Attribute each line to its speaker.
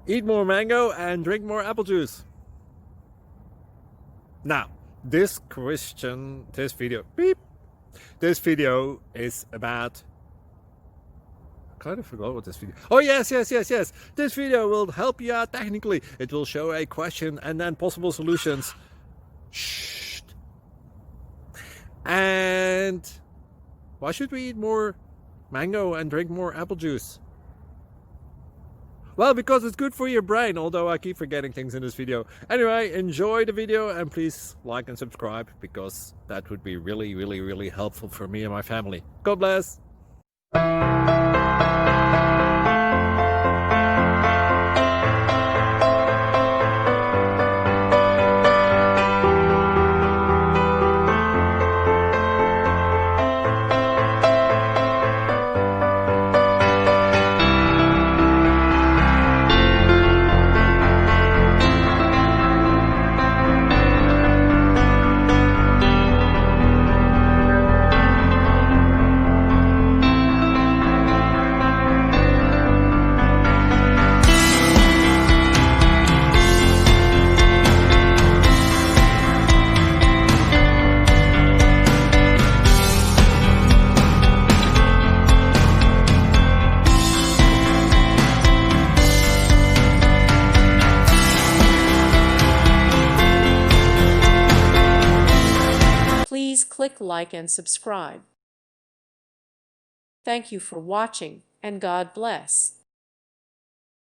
Speaker 1: Eat more mango and drink more apple juice. Now, this video is about, I kind of forgot what this video. Oh, yes. This video will help you out technically. It will show a question and then possible solutions. Shh. And why should we eat more mango and drink more apple juice? Well, because it's good for your brain, although I keep forgetting things in this video. Anyway, enjoy the video and please like and subscribe, because that would be really helpful for me and my family. God bless!
Speaker 2: Please click like and subscribe. Thank you for watching, and God bless.